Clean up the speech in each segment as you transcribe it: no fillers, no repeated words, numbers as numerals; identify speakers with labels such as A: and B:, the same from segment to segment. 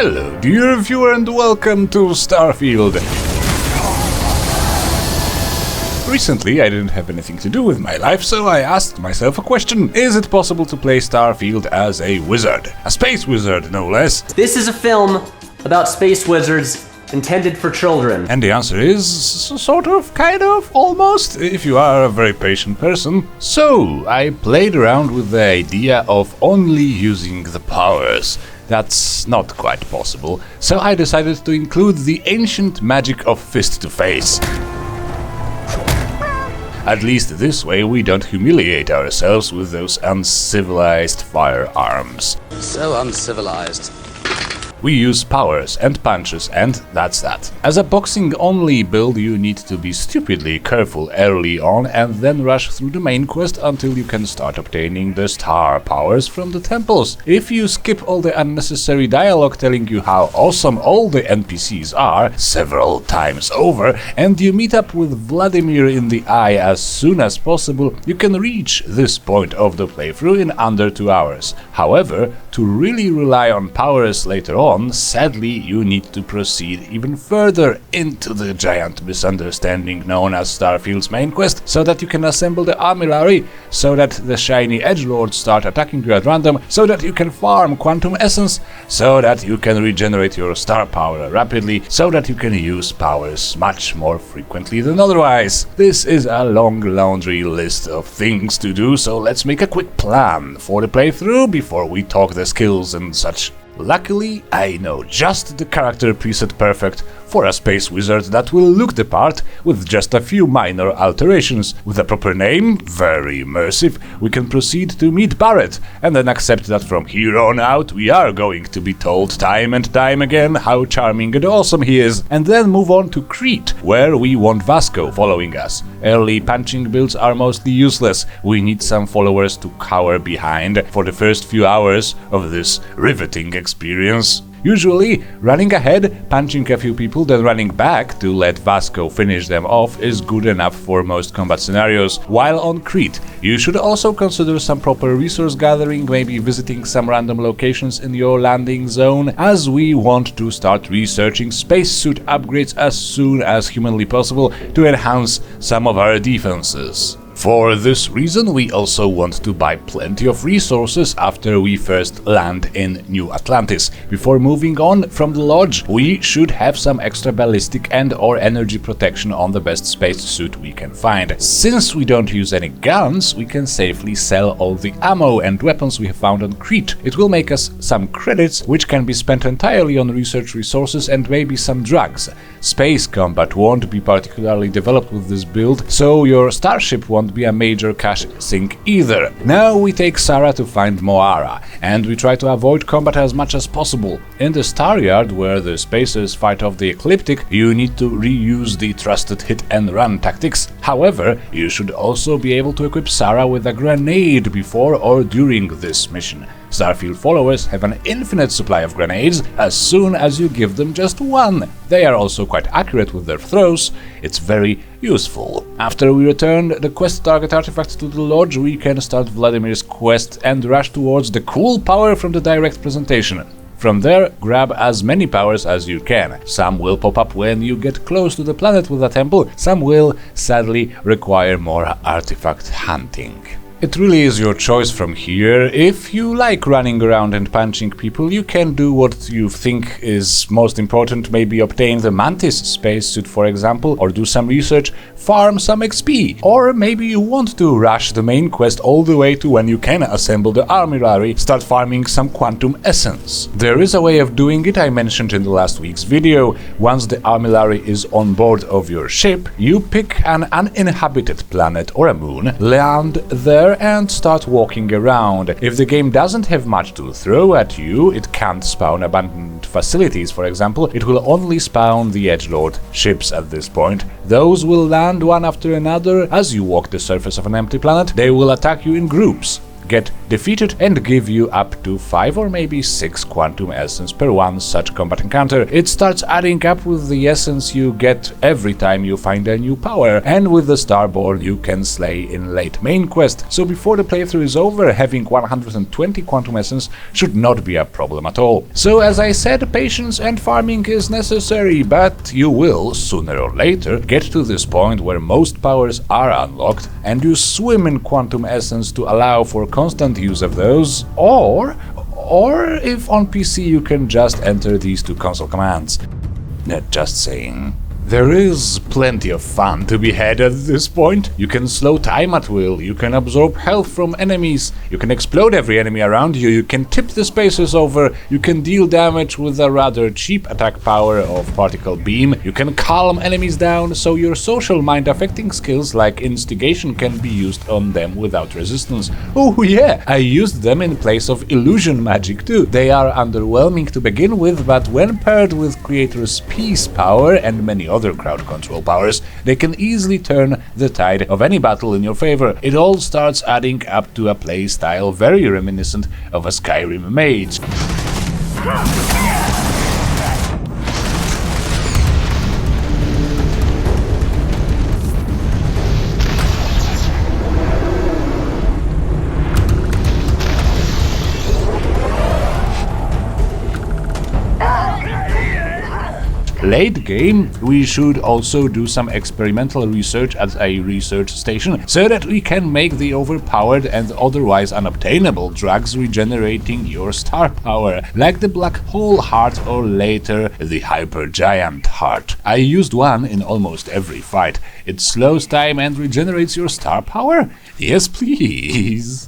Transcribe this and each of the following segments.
A: Hello dear viewer and welcome to Starfield. Recently I didn't have anything to do with my life, so I asked myself a question. Is it possible to play Starfield as a wizard? A space wizard, no less.
B: This is a film about space wizards intended for children.
A: And the answer is sort of, kind of, almost, if you are a very patient person. So, I played around with the idea of only using the powers. That's not quite possible, so I decided to include the ancient magic of fist to face. At least this way we don't humiliate ourselves with those uncivilized firearms.
C: So uncivilized.
A: We use powers and punches, and that's that. As a boxing-only build, you need to be stupidly careful early on and then rush through the main quest until you can start obtaining the star powers from the temples. If you skip all the unnecessary dialogue telling you how awesome all the NPCs are several times over, and you meet up with Vladimir in the eye as soon as possible, you can reach this point of the playthrough in under 2 hours. However, to really rely on powers later on, sadly, you need to proceed even further into the giant misunderstanding known as Starfield's main quest, so that you can assemble the armillary, so that the shiny edgelords start attacking you at random, so that you can farm quantum essence, so that you can regenerate your star power rapidly, so that you can use powers much more frequently than otherwise. This is a long laundry list of things to do, so let's make a quick plan for the playthrough before we talk the skills and such. Luckily, I know just the character preset perfect for a space wizard that will look the part with just a few minor alterations. With a proper name, very immersive, we can proceed to meet Barrett and then accept that from here on out we are going to be told time and time again how charming and awesome he is, and then move on to Crete, where we want Vasco following us. Early punching builds are mostly useless. We need some followers to cower behind for the first few hours of this riveting experience. Usually, running ahead, punching a few people, then running back to let Vasco finish them off is good enough for most combat scenarios. While on Crete, you should also consider some proper resource gathering, maybe visiting some random locations in your landing zone, as we want to start researching spacesuit upgrades as soon as humanly possible to enhance some of our defenses. For this reason, we also want to buy plenty of resources after we first land in New Atlantis. Before moving on from the lodge, we should have some extra ballistic and or energy protection on the best spacesuit we can find. Since we don't use any guns, we can safely sell all the ammo and weapons we have found on Crete. It will make us some credits, which can be spent entirely on research resources and maybe some drugs. Space combat won't be particularly developed with this build, so your starship won't be a major cash sink either. Now we take Sarah to find Moara, and we try to avoid combat as much as possible. In the Star Yard, where the spacers fight off the ecliptic, you need to reuse the trusted hit and run tactics. However, you should also be able to equip Sarah with a grenade before or during this mission. Starfield followers have an infinite supply of grenades as soon as you give them just one. They are also quite accurate with their throws. It's very useful. After we return the quest target artifact to the lodge, we can start Vladimir's quest and rush towards the cool power from the direct presentation. From there, grab as many powers as you can. Some will pop up when you get close to the planet with a temple, some will, sadly, require more artifact hunting. It really is your choice from here. If you like running around and punching people, you can do what you think is most important, maybe obtain the Mantis spacesuit for example, or do some research, farm some XP. Or maybe you want to rush the main quest all the way to when you can assemble the armillary, start farming some quantum essence. There is a way of doing it I mentioned in the last week's video. Once the armillary is on board of your ship, you pick an uninhabited planet or a moon, land there and start walking around. If the game doesn't have much to throw at you, it can't spawn abandoned facilities for example, it will only spawn the edgelord ships at this point. Those will land one after another as you walk the surface of an empty planet. They will attack you in groups. Get defeat it, and give you up to 5 or maybe 6 quantum essence per one such combat encounter. It starts adding up with the essence you get every time you find a new power, and with the Starborn you can slay in late main quest, so before the playthrough is over, having 120 quantum essence should not be a problem at all. So as I said, patience and farming is necessary, but you will, sooner or later, get to this point where most powers are unlocked, and you swim in quantum essence to allow for constant use of those, or if on PC you can just enter these two console commands. Just saying. There is plenty of fun to be had at this point. You can slow time at will, you can absorb health from enemies, you can explode every enemy around you, you can tip the spaces over, you can deal damage with a rather cheap attack power of particle beam, you can calm enemies down, so your social mind affecting skills like instigation can be used on them without resistance. Oh yeah, I used them in place of illusion magic too. They are underwhelming to begin with, but when paired with Creator's peace power and many other crowd control powers, they can easily turn the tide of any battle in your favor. It all starts adding up to a playstyle very reminiscent of a Skyrim mage. Late game, we should also do some experimental research at a research station, so that we can make the overpowered and otherwise unobtainable drugs regenerating your star power, like the black hole heart or later the hypergiant heart. I used one in almost every fight. It slows time and regenerates your star power? Yes, please.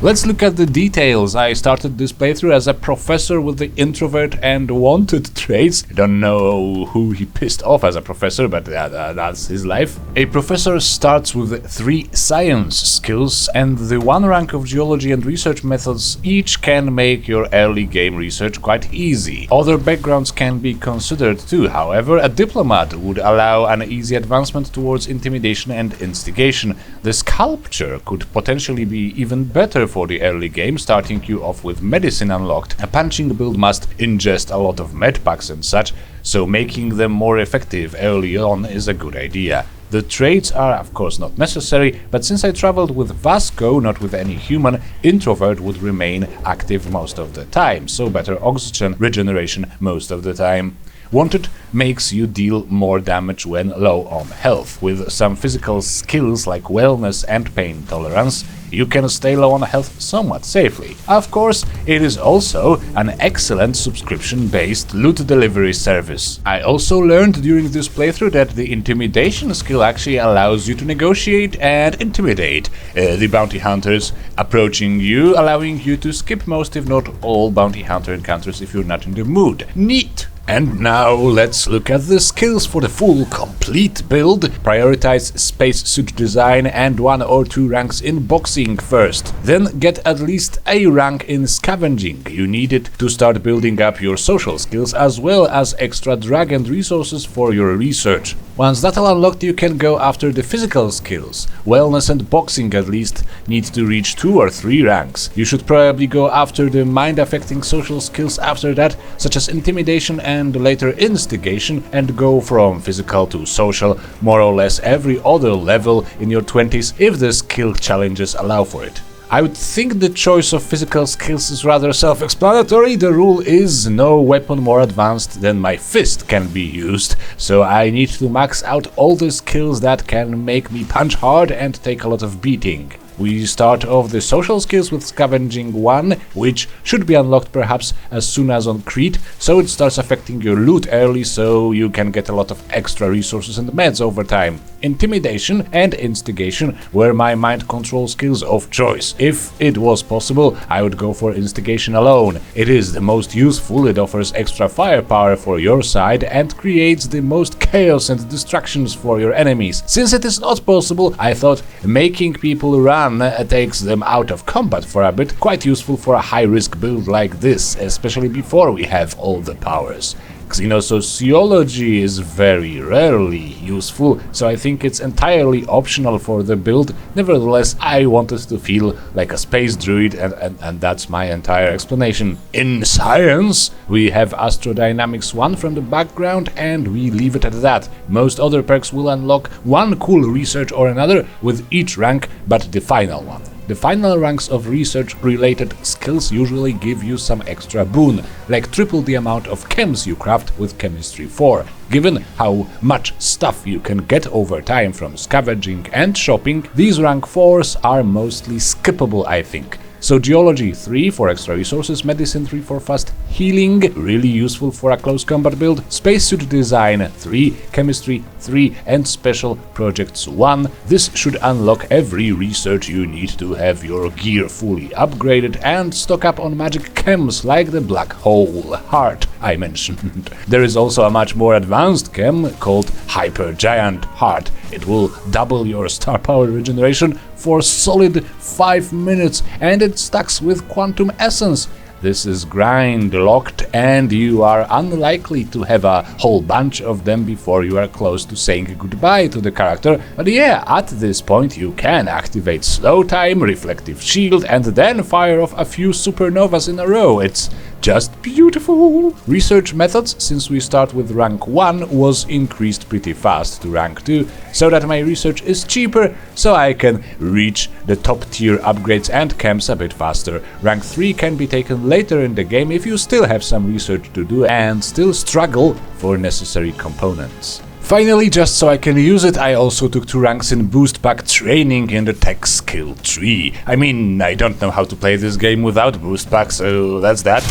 A: Let's look at the details. I started this playthrough as a professor with the introvert and wanted traits. I don't know who he pissed off as a professor, but that's his life. A professor starts with 3 science skills and the 1 rank of geology and research methods. Each can make your early game research quite easy. Other backgrounds can be considered too, however. A diplomat would allow an easy advancement towards intimidation and instigation. The sculpture could potentially be even better for the early game, starting you off with medicine unlocked. A punching build must ingest a lot of medpacks and such, so making them more effective early on is a good idea. The traits are of course not necessary, but since I traveled with Vasco, not with any human, introvert would remain active most of the time, so better oxygen regeneration most of the time. Wanted makes you deal more damage when low on health. With some physical skills like wellness and pain tolerance, you can stay low on health somewhat safely. Of course, it is also an excellent subscription-based loot delivery service. I also learned during this playthrough that the intimidation skill actually allows you to negotiate and intimidate the bounty hunters approaching you, allowing you to skip most if not all bounty hunter encounters if you're not in the mood. Neat! And now let's look at the skills for the full complete build. Prioritize spacesuit design and 1 or 2 ranks in boxing first. Then get at least a rank in scavenging. You need it to start building up your social skills as well as extra drag and resources for your research. Once that's all unlocked, you can go after the physical skills. Wellness and boxing at least need to reach 2 or 3 ranks. You should probably go after the mind-affecting social skills after that, such as intimidation and later instigation, and go from physical to social more or less every other level in your 20s if the skill challenges allow for it. I would think the choice of physical skills is rather self-explanatory. The rule is no weapon more advanced than my fist can be used, so I need to max out all the skills that can make me punch hard and take a lot of beating. We start off the social skills with Scavenging 1, which should be unlocked perhaps as soon as on Crete, so it starts affecting your loot early so you can get a lot of extra resources and meds over time. Intimidation and Instigation were my mind control skills of choice. If it was possible, I would go for Instigation alone. It is the most useful, it offers extra firepower for your side and creates the most chaos and distractions for your enemies. Since it is not possible, I thought making people run takes them out of combat for a bit, quite useful for a high-risk build like this, especially before we have all the powers. Xenosociology is very rarely useful, so I think it's entirely optional for the build. Nevertheless, I wanted to feel like a space druid, and that's my entire explanation. In science, we have Astrodynamics 1 from the background, and we leave it at that. Most other perks will unlock one cool research or another with each rank, but the final one. The final ranks of research-related skills usually give you some extra boon, like triple the amount of chems you craft with Chemistry 4. Given how much stuff you can get over time from scavenging and shopping, these rank 4s are mostly skippable, I think. So Geology 3 for extra resources, Medicine 3 for fast healing, really useful for a close combat build, Spacesuit Design 3, Chemistry 3 and Special Projects 1. This should unlock every research you need to have your gear fully upgraded and stock up on magic chems like the Black Hole Heart I mentioned. There is also a much more advanced chem called Hypergiant Heart. It will double your star power regeneration for solid 5 minutes, and it stacks with Quantum Essence. This is grind locked, and you are unlikely to have a whole bunch of them before you are close to saying goodbye to the character. But yeah, at this point you can activate Slow Time, Reflective Shield, and then fire off a few supernovas in a row. It's just beautiful! Research methods, since we start with rank 1, was increased pretty fast to rank 2, so that my research is cheaper, so I can reach the top tier upgrades and chems a bit faster. Rank 3 can be taken later in the game if you still have some research to do and still struggle for necessary components. Finally, just so I can use it, I also took 2 ranks in boost pack training in the tech skill tree. I mean, I don't know how to play this game without boost pack, so that's that.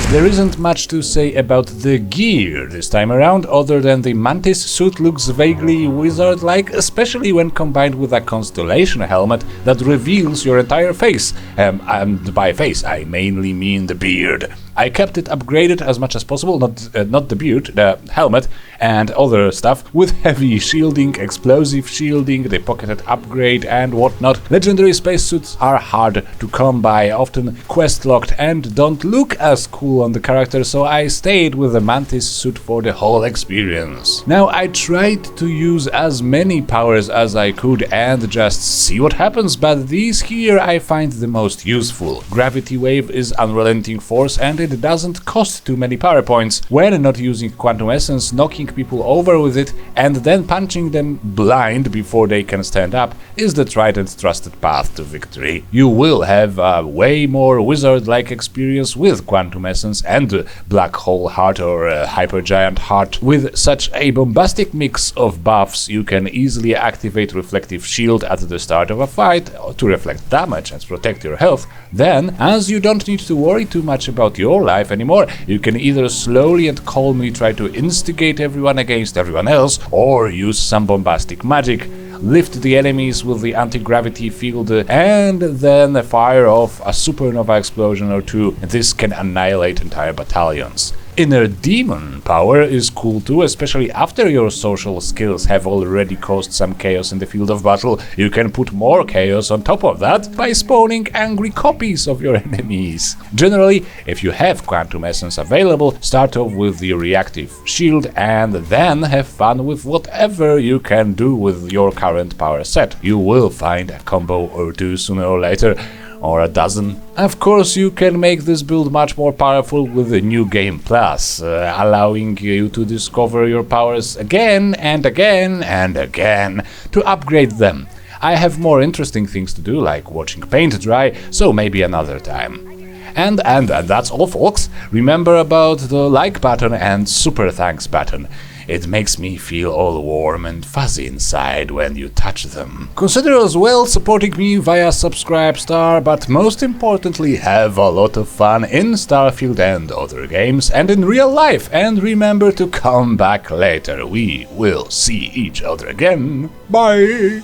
A: There isn't much to say about the gear this time around, other than the Mantis suit looks vaguely wizard-like, especially when combined with a constellation helmet that reveals your entire face. And by face, I mainly mean the beard. I kept it upgraded as much as possible, not the beard, the helmet and other stuff, with heavy shielding, explosive shielding, the pocketed upgrade and whatnot. Legendary spacesuits are hard to come by, often quest-locked and don't look as cool on the character, so I stayed with the Mantis suit for the whole experience. Now, I tried to use as many powers as I could and just see what happens, but these here I find the most useful. Gravity Wave is unrelenting force, and it doesn't cost too many power points. When not using Quantum Essence, knocking people over with it and then punching them blind before they can stand up is the tried and trusted path to victory. You will have a way more wizard-like experience with Quantum Essence and Black Hole Heart or Hypergiant Heart. With such a bombastic mix of buffs, you can easily activate Reflective Shield at the start of a fight to reflect damage and protect your health. Then, as you don't need to worry too much about your life anymore, you can either slowly and calmly try to instigate everyone against everyone else, or use some bombastic magic, lift the enemies with the anti-gravity field, and then fire off a supernova explosion or two. This can annihilate entire battalions. Inner Demon power is cool too, especially after your social skills have already caused some chaos in the field of battle. You can put more chaos on top of that by spawning angry copies of your enemies. Generally, if you have Quantum Essence available, start off with the reactive shield and then have fun with whatever you can do with your current power set. You will find a combo or two sooner or later, or a dozen. Of course, you can make this build much more powerful with the New Game Plus, allowing you to discover your powers again and again and again to upgrade them. I have more interesting things to do, like watching paint dry, so maybe another time. And that's all, folks. Remember about the like button and super thanks button. It makes me feel all warm and fuzzy inside when you touch them. Consider as well supporting me via Subscribestar, but most importantly, have a lot of fun in Starfield and other games and in real life. And remember to come back later. We will see each other again. Bye!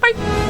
A: Bye!